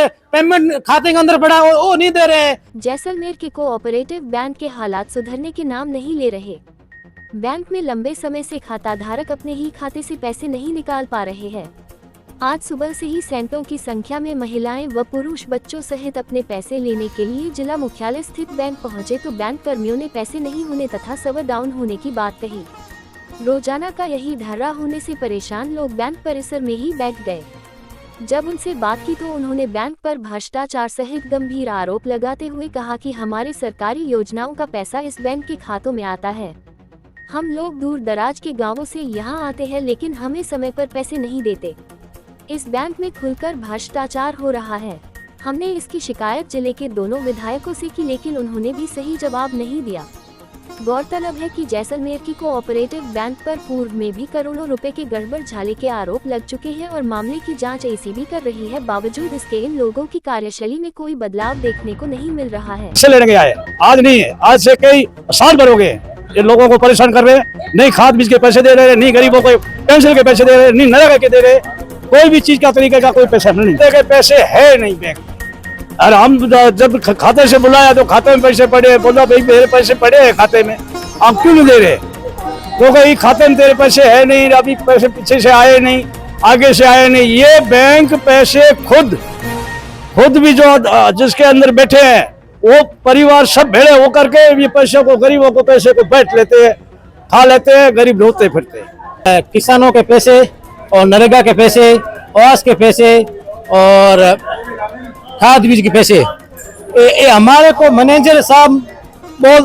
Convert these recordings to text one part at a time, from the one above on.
रहे, पेमेंट खाते के अंदर पड़ा वो नहीं दे रहे। जैसलमेर के कोऑपरेटिव बैंक के हालात सुधरने के नाम नहीं ले रहे। बैंक में लंबे समय से खाता धारक अपने ही खाते से पैसे नहीं निकाल पा रहे हैं। आज सुबह से ही सैकड़ों की संख्या में महिलाएं व पुरुष बच्चों सहित अपने पैसे लेने के लिए जिला मुख्यालय स्थित बैंक पहुंचे तो बैंक कर्मियों ने पैसे नहीं होने तथा सर्वर डाउन होने की बात कही। रोजाना का यही ढर्रा होने से परेशान लोग बैंक परिसर में ही बैठ गए। जब उनसे बात की तो उन्होंने बैंक पर भ्रष्टाचार सहित गंभीर आरोप लगाते हुए कहा कि हमारी सरकारी योजनाओं का पैसा इस बैंक के खातों में आता है। हम लोग दूर दराज के गांवों से यहां आते हैं लेकिन हमें समय पर पैसे नहीं देते। इस बैंक में खुलकर भ्रष्टाचार हो रहा है। हमने इसकी शिकायत जिले के दोनों विधायकों से की लेकिन उन्होंने भी सही जवाब नहीं दिया। गौरतलब है कि जैसलमेर की कोऑपरेटिव बैंक पर पूर्व में भी करोड़ों रुपए के गड़बड़ झाले के आरोप लग चुके हैं और मामले की जांच एसीबी कर रही है। बावजूद इसके इन लोगों की कार्यशैली में कोई बदलाव देखने को नहीं मिल रहा है। लेने गया है, आज नहीं है, आज से कई साल भर हो गए ये लोगों को परेशान कर रहे हैं। नहीं खाद बीज के पैसे दे रहे, नहीं गरीबों को पेंशन के पैसे दे रहे, नहीं नरेगा के दे रहे, कोई भी चीज का तरीके का कोई पैसा नहीं। पैसे है नहीं बैंक। और हम जब खाते से बुलाया तो खाते में पैसे पड़े, बोला भाई मेरे पैसे पड़े हैं खाते में, आप क्यों नहीं दे रहे? तो कहीं खाते में तेरे पैसे है नहीं, अभी पैसे पीछे से आए नहीं, आगे से आए नहीं। ये बैंक पैसे खुद भी जो जिसके अंदर बैठे हैं वो परिवार सब भेड़े हो करके ये पैसे को, गरीबों को पैसे को बैठ लेते हैं, खा लेते हैं, गरीब रोते फिरते हैं। किसानों के पैसे और नरेगा के पैसे, आवास के पैसे और खाद बीज के पैसे, ये हमारे को मैनेजर साहब बहुत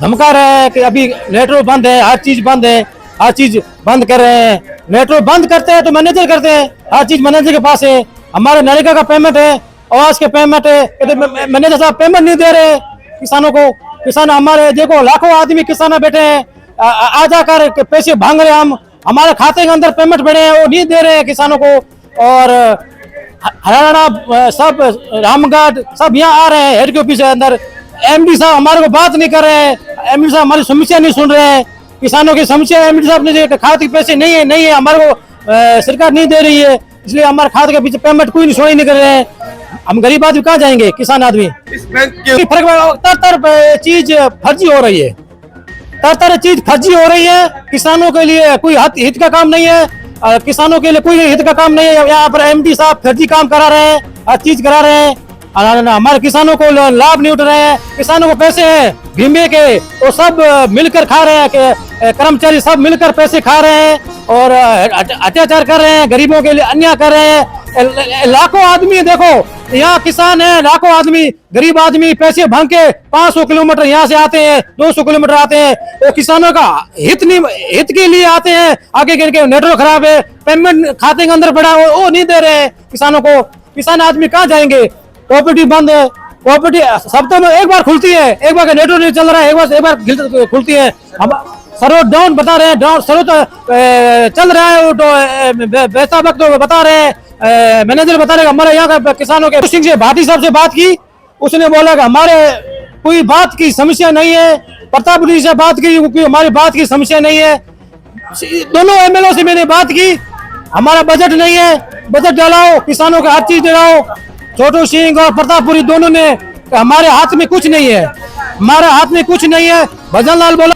धमका रहे हैं कि अभी नेटवर्क बंद है, हर चीज बंद है, हर चीज बंद कर रहे हैं। नेटवर्क बंद करते हैं तो मैनेजर करते हैं, हर चीज मैनेजर के पास है। हमारे नरेगा का पेमेंट है, आवास के पेमेंट है, तो मैनेजर साहब पेमेंट नहीं दे रहे किसानों को। किसान हमारे देखो लाखों आदमी किसान बैठे हैं, आ जाकर पैसे भांग रहे हैं। हमारे खाते के अंदर पेमेंट पड़े हैं वो नहीं दे रहे हैं किसानों को। और हरियाणा सब रामगढ़ सब यहाँ आ रहे हैं हेड के ऑफिस के अंदर। एमडी साहब हमारे को बात नहीं कर रहे हैं, एमडी साहब हमारी समस्या नहीं सुन रहे हैं, किसानों की समस्या एमडी साहब ने खाते के पैसे नहीं है हमारे को सरकार नहीं दे रही है, इसलिए हमारे खाते के पीछे पेमेंट कोई नहीं सुनाई नहीं कर रहे हैं। हम गरीब आदमी कहाँ जाएंगे, किसान आदमी। तर चीज फर्जी हो रही है, तर चीज फर्जी हो रही है। किसानों के लिए कोई हित का काम नहीं है, किसानों के लिए कोई हित का काम नहीं है। यहाँ पर एमडी साहब फर्जी काम करा रहे हैं, हर चीज करा रहे हैं, हमारे किसानों को लाभ नहीं उठ रहे हैं। किसानों को पैसे हैं बीमे के, वो सब मिलकर खा रहे हैं, कर्मचारी सब मिलकर पैसे खा रहे हैं और अत्याचार कर रहे हैं, गरीबों के लिए अन्याय कर रहे हैं। लाखों आदमी देखो यहाँ किसान है, लाखों आदमी गरीब आदमी पैसे भांग के 500 किलोमीटर यहाँ से आते हैं, 200 किलोमीटर आते हैं। वो किसानों का हित के लिए आते हैं। आगे के नेटवर्क खराब है, पेमेंट खाते के अंदर पड़ा वो नहीं दे रहे हैं किसानों को। किसान आदमी कहाँ जाएंगे? कोऑपरेटिव बंद है, कोऑपरेटिव सप्ताह में एक बार खुलती है, एक बार नेटवर्क नहीं चल रहा है, एक बार खुलती है। हम सर्वर डाउन बता रहे हैं, सर्वर चल रहा है तो वैसा वक्त तो बता रहे हैं, मैनेजर बता रहे हैं हमारे यहाँ का किसानों के। सिंह से भाटी साहब से बात की, उसने बोला कि हमारे कोई बात की समस्या नहीं है। प्रताप जी से बात की, क्योंकि हमारी बात की समस्या नहीं है। दोनों एमएलए से मैंने बात की, हमारा बजट नहीं है, बजट डालाओ, किसानों को हर चीज दिलाओ। छोटू सिंह और प्रतापपुरी दोनों ने हमारे हाथ में कुछ नहीं है, हमारे हाथ में कुछ नहीं है। भजन लाल बोला